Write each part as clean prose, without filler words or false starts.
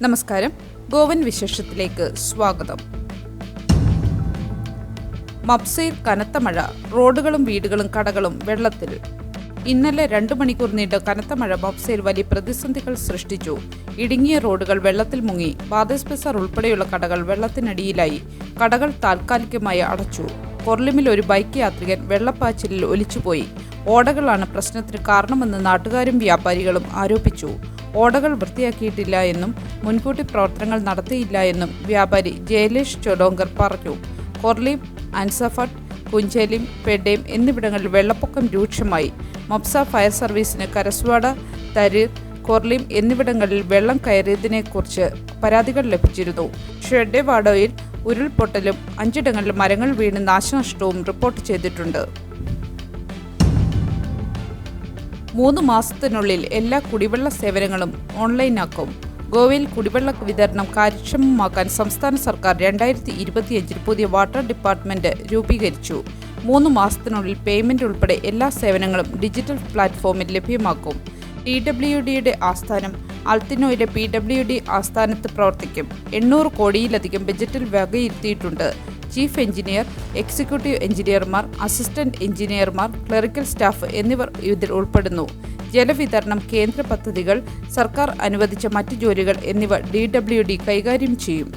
നമസ്കാരം. ഗോവൻ വിശേഷത്തിലേക്ക് സ്വാഗതം. മപ്സയിൽ കനത്ത മഴ, റോഡുകളും വീടുകളും കടകളും വെള്ളത്തിൽ. ഇന്നലെ 2 മണിക്കൂർ നീണ്ട കനത്ത മഴ മപ്സയിൽ വലിയ പ്രതിസന്ധികൾ സൃഷ്ടിച്ചു. ഇടുങ്ങിയ റോഡുകൾ വെള്ളത്തിൽ മുങ്ങി. ബാദേസ് ബസാർ ഉൾപ്പെടെയുള്ള കടകൾ വെള്ളത്തിനടിയിലായി. കടകൾ താൽക്കാലികമായി അടച്ചു. കൊർലിമിൽ ഒരു ബൈക്ക് യാത്രികൻ വെള്ളപ്പാച്ചിലിൽ ഒലിച്ചുപോയി. ഓടകളാണ് പ്രശ്നത്തിന് കാരണമെന്ന് നാട്ടുകാരും വ്യാപാരികളും ആരോപിച്ചു. ഓടകൾ വൃത്തിയാക്കിയിട്ടില്ല എന്നും മുൻകൂട്ടി പ്രവർത്തനങ്ങൾ നടത്തിയില്ല എന്നും വ്യാപാരി ജയലേഷ് ചൊലോങ്കർ പറഞ്ഞു. കൊർലിം, അൻസഫട്ട്, കുഞ്ചേലിം, പെഡേം എന്നിവിടങ്ങളിൽ വെള്ളപ്പൊക്കം രൂക്ഷമായി. മപ്സ ഫയർ സർവീസിന് കരസ്വാഡ, തരീർ, കൊർലിം എന്നിവിടങ്ങളിൽ വെള്ളം കയറിയതിനെക്കുറിച്ച് പരാതികൾ ലഭിച്ചിരുന്നു. ഷെഡെവാഡോയിൽ ഉരുൾപൊട്ടലും 5 ഇടങ്ങളിൽ മരങ്ങൾ വീണ് നാശനഷ്ടവും റിപ്പോർട്ട് ചെയ്തിട്ടുണ്ട്. 3 മാസത്തിനുള്ളിൽ എല്ലാ കുടിവെള്ള സേവനങ്ങളും ഓൺലൈനാക്കും. ഗോവയിൽ കുടിവെള്ള വിതരണം കാര്യക്ഷമമാക്കാൻ സംസ്ഥാന സർക്കാർ 2025 പുതിയ വാട്ടർ ഡിപ്പാർട്ട്മെന്റ് രൂപീകരിച്ചു. 3 മാസത്തിനുള്ളിൽ പേയ്മെന്റ് ഉൾപ്പെടെ എല്ലാ സേവനങ്ങളും ഡിജിറ്റൽ പ്ലാറ്റ്ഫോമിൽ ലഭ്യമാക്കും. PWDയുടെ ആസ്ഥാനം അൽത്തിനോയിലെ PWD ആസ്ഥാനത്ത് പ്രവർത്തിക്കും. 800 കോടിയിലധികം ബജറ്റിൽ വകയിരുത്തിയിട്ടുണ്ട്. ചീഫ് എഞ്ചിനീയർ, എക്സിക്യൂട്ടീവ് എഞ്ചിനീയർമാർ, അസിസ്റ്റന്റ് എഞ്ചിനീയർമാർ, ക്ലറിക്കൽ സ്റ്റാഫ് എന്നിവർ ഇതിൽ ഉൾപ്പെടുന്നു. ജലവിതരണം, കേന്ദ്ര പദ്ധതികൾ, സർക്കാർ അനുവദിച്ച മറ്റ് ജോലികൾ എന്നിവ DWD കൈകാര്യം ചെയ്യും.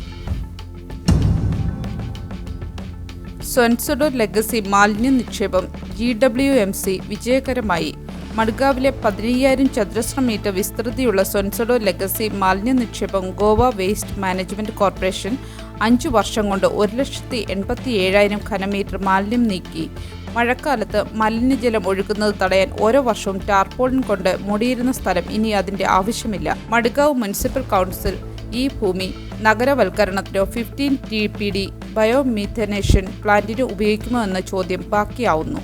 സൊൻസൊഡോ ലെഗസി മാലിന്യ നിക്ഷേപം GWMC വിജയകരമായി. മഡ്ഗാവിലെ 15,000 ചതുരശ്ര മീറ്റർ വിസ്തൃതിയുള്ള സൊൻസൊഡോ ലെഗസി മാലിന്യ നിക്ഷേപം ഗോവ വേസ്റ്റ് മാനേജ്മെന്റ് കോർപ്പറേഷൻ 5 വർഷം കൊണ്ട് 1,87,000 ഘനമീറ്റർ മാലിന്യം നീക്കി. മഴക്കാലത്ത് മലിനജലം ഒഴുകുന്നത് തടയാൻ ഓരോ വർഷവും ടാർപോളിൻ കൊണ്ട് മൂടിയിരുന്ന സ്ഥലം ഇനി അതിന്റെ ആവശ്യമില്ല. മഡ്ഗാവ് മുനിസിപ്പൽ കൗൺസിൽ ഈ ഭൂമി നഗരവൽക്കരണത്തിനോ 15 TPD ബയോമീഥനേഷൻ പ്ലാന്റിന് ഉപയോഗിക്കുമോ എന്ന ചോദ്യം ബാക്കിയാവുന്നു.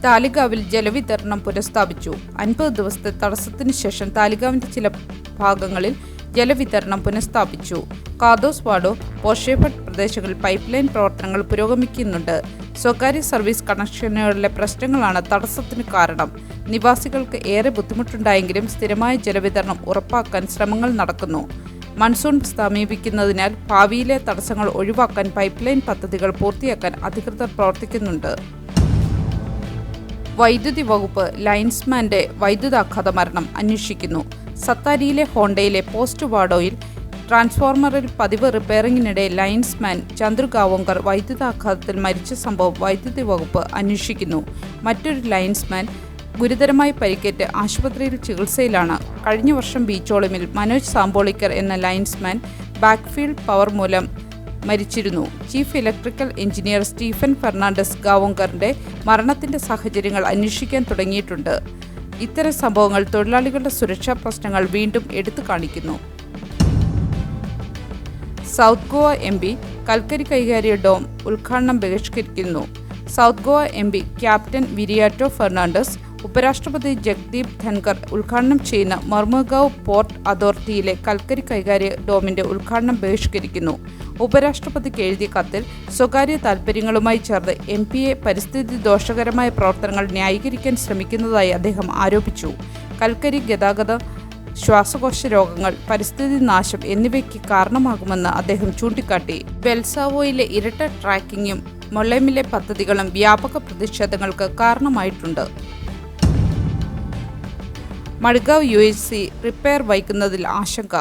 താലിഗാവിൽ ജലവിതരണം പുനഃസ്ഥാപിച്ചു. 50 ദിവസത്തെ തടസ്സത്തിന് ശേഷം താലിഗാവിന്റെ ചില ഭാഗങ്ങളിൽ ജലവിതരണം പുനഃസ്ഥാപിച്ചു. കാദോസ് വാഡോ, പോഷേഭട്ട് പ്രദേശങ്ങളിൽ പൈപ്പ് ലൈൻ പ്രവർത്തനങ്ങൾ പുരോഗമിക്കുന്നുണ്ട്. സ്വകാര്യ സർവീസ് കണക്ഷനുകളിലെ പ്രശ്നങ്ങളാണ് തടസ്സത്തിന് കാരണം. നിവാസികൾക്ക് ഏറെ ബുദ്ധിമുട്ടുണ്ടായെങ്കിലും സ്ഥിരമായ ജലവിതരണം ഉറപ്പാക്കാൻ ശ്രമങ്ങൾ നടക്കുന്നു. മൺസൂൺ സമീപിക്കുന്നതിനാൽ ഭാവിയിലെ തടസ്സങ്ങൾ ഒഴിവാക്കാൻ പൈപ്പ് ലൈൻ പദ്ധതികൾ പൂർത്തിയാക്കാൻ അധികൃതർ പ്രവർത്തിക്കുന്നുണ്ട്. വൈദ്യുതി വകുപ്പ് ലൈൻസ്മാന്റെ വൈദ്യുതാഘാത മരണം അന്വേഷിക്കുന്നു. സത്താരിയിലെ ഹോണ്ടയിലെ പോസ്റ്റ് വാഡോയിൽ ട്രാൻസ്ഫോർമറിൽ പതിവ് റിപ്പയറിംഗിനിടെ ലൈൻസ്മാൻ ചന്ദ്രു ഗാവോങ്കർ വൈദ്യുതാഘാതത്തിൽ മരിച്ച സംഭവം വൈദ്യുതി വകുപ്പ് അന്വേഷിക്കുന്നു. മറ്റൊരു ലൈൻസ്മാൻ ഗുരുതരമായി പരിക്കേറ്റ് ആശുപത്രിയിൽ ചികിത്സയിലാണ്. കഴിഞ്ഞ വർഷം ബീച്ചോളമിൽ മനോജ് സാംബോളിക്കർ എന്ന ലൈൻസ്മാൻ ബാക്ക്ഫീൽഡ് പവർ മൂലം മരിച്ചിരുന്നു. Chief electrical engineer Stephen Fernandes ഗാവോങ്കറിന്റെ മരണത്തിന്റെ സാഹചര്യങ്ങൾ അന്വേഷിക്കാൻ തുടങ്ങിയിട്ടുണ്ട്. ഇത്തരം സംഭവങ്ങൾ തൊഴിലാളികളുടെ സുരക്ഷാ പ്രശ്നങ്ങൾ വീണ്ടും എടുത്തു കാണിക്കുന്നു. സൗത്ത് ഗോവ MP കൽക്കരി കൈകാര്യ ഡോം ഉദ്ഘാടനം ബഹിഷ്കരിക്കുന്നു. South Goa MP captain Viriato Fernandes ഉപരാഷ്ട്രപതി ജഗ്ദീപ് ധൻകർ ഉദ്ഘാടനം ചെയ്യുന്ന മർമുഗാവ് പോർട്ട് അതോറിറ്റിയിലെ കൽക്കരി കൈകാര്യ ഡോമിന്റെ ഉദ്ഘാടനം ബഹിഷ്കരിക്കുന്നു. ഉപരാഷ്ട്രപതിക്ക് എഴുതിയ കത്തിൽ സ്വകാര്യ താൽപ്പര്യങ്ങളുമായി ചേർന്ന് MPയെ പരിസ്ഥിതി ദോഷകരമായ പ്രവർത്തനങ്ങൾ ന്യായീകരിക്കാൻ ശ്രമിക്കുന്നതായി അദ്ദേഹം ആരോപിച്ചു. കൽക്കരി, ഗതാഗത, ശ്വാസകോശ രോഗങ്ങൾ, പരിസ്ഥിതി നാശം എന്നിവയ്ക്ക് കാരണമാകുമെന്ന് അദ്ദേഹം ചൂണ്ടിക്കാട്ടി. ബെൽസാവോയിലെ ഇരട്ട ട്രാക്കിങ്ങും മൊളേമിലെ പദ്ധതികളും വ്യാപക പ്രതിഷേധങ്ങൾക്ക് കാരണമായിട്ടുണ്ട്. മഡ്ഗാവ് UHC റിപ്പയർ വൈകുന്നതിൽ ആശങ്ക.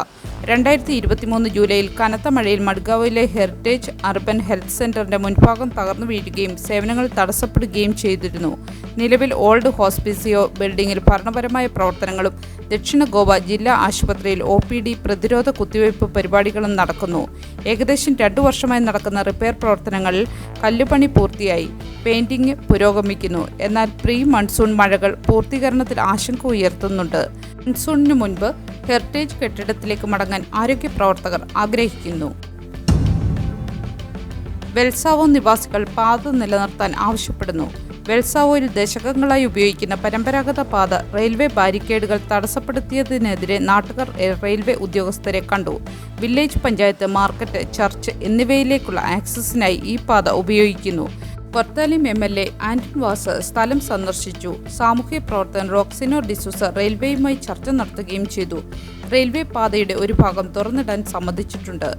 2023 ജൂലൈയിൽ കനത്ത മഴയിൽ മഡ്ഗാവിലെ ഹെറിറ്റേജ് അർബൻ ഹെൽത്ത് സെന്ററിന്റെ മുൻഭാഗം തകർന്നു വീഴുകയും സേവനങ്ങൾ തടസ്സപ്പെടുകയും ചെയ്തിരുന്നു. നിലവിൽ ഓൾഡ് ഹോസ്പിസിയോ ബിൽഡിംഗിൽ ഭരണപരമായ പ്രവർത്തനങ്ങളും ദക്ഷിണ ഗോവ ജില്ലാ ആശുപത്രിയിൽ OPD പ്രതിരോധ കുത്തിവയ്പ് പരിപാടികളും നടക്കുന്നു. ഏകദേശം 2 വർഷമായി നടക്കുന്ന റിപ്പയർ പ്രവർത്തനങ്ങളിൽ കല്ലുപണി പൂർത്തിയായി. പെയിന്റിംഗ് പുരോഗമിക്കുന്നു. എന്നാൽ പ്രീ മൺസൂൺ മഴകൾ പൂർത്തീകരണത്തിൽ ആശങ്ക ഉയർത്തുന്നുണ്ട്. മൺസൂണിന് മുൻപ് ഹെറിറ്റേജ് കെട്ടിടത്തിലേക്ക് മടങ്ങാൻ ആരോഗ്യ പ്രവർത്തകർ ആഗ്രഹിക്കുന്നു. വെൽസാവോ നിവാസികൾ പാത നിലനിർത്താൻ ആവശ്യപ്പെടുന്നു. വെൽസാവോയിൽ ദശകങ്ങളായി ഉപയോഗിക്കുന്ന പരമ്പരാഗത പാത റെയിൽവേ ബാരിക്കേഡുകൾ തടസ്സപ്പെടുത്തിയതിനെതിരെ നാട്ടുകാർ റെയിൽവേ ഉദ്യോഗസ്ഥരെ കണ്ടു. വില്ലേജ് പഞ്ചായത്ത്, മാർക്കറ്റ്, ചർച്ച് എന്നിവയിലേക്കുള്ള ആക്സസിനായി ഈ പാത ഉപയോഗിക്കുന്നു. വർത്താലം MLA ആന്റൺ വാസ് സ്ഥലം സന്ദർശിച്ചു. സാമൂഹ്യ പ്രവർത്തകൻ റോക്സിനോ ഡിസൂസ റെയിൽവേയുമായി ചർച്ച നടത്തുകയും ചെയ്തു. റെയിൽവേ പാതയുടെ ഒരു ഭാഗം തുറന്നിടാൻ സമ്മതിച്ചിട്ടുണ്ട്.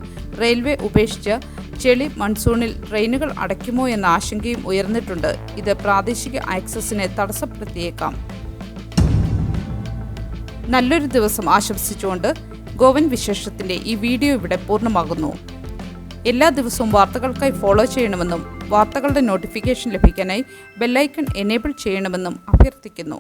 റെയിൽവേ ഉപേക്ഷിച്ച് ചെളി മൺസൂണിൽ ട്രെയിനുകൾ അടയ്ക്കുമോ എന്ന ആശങ്കയും ഉയർന്നിട്ടുണ്ട്. ഇത് പ്രാദേശിക ആക്സസിനെ തടസ്സപ്പെടുത്തിയേക്കാം. നല്ലൊരു ദിവസം ആശംസിച്ചുകൊണ്ട് ഗോവൻ വിശേഷത്തിന്റെ ഈ വീഡിയോ ഇവിടെ പൂർണ്ണമാകുന്നു. എല്ലാ ദിവസവും വാർത്തകൾക്കായി ഫോളോ ചെയ്യണമെന്നും വാർത്തകളുടെ നോട്ടിഫിക്കേഷൻ ലഭിക്കാനായി ബെല്ലൈക്കൺ എനേബിൾ ചെയ്യണമെന്നും അഭ്യർത്ഥിക്കുന്നു.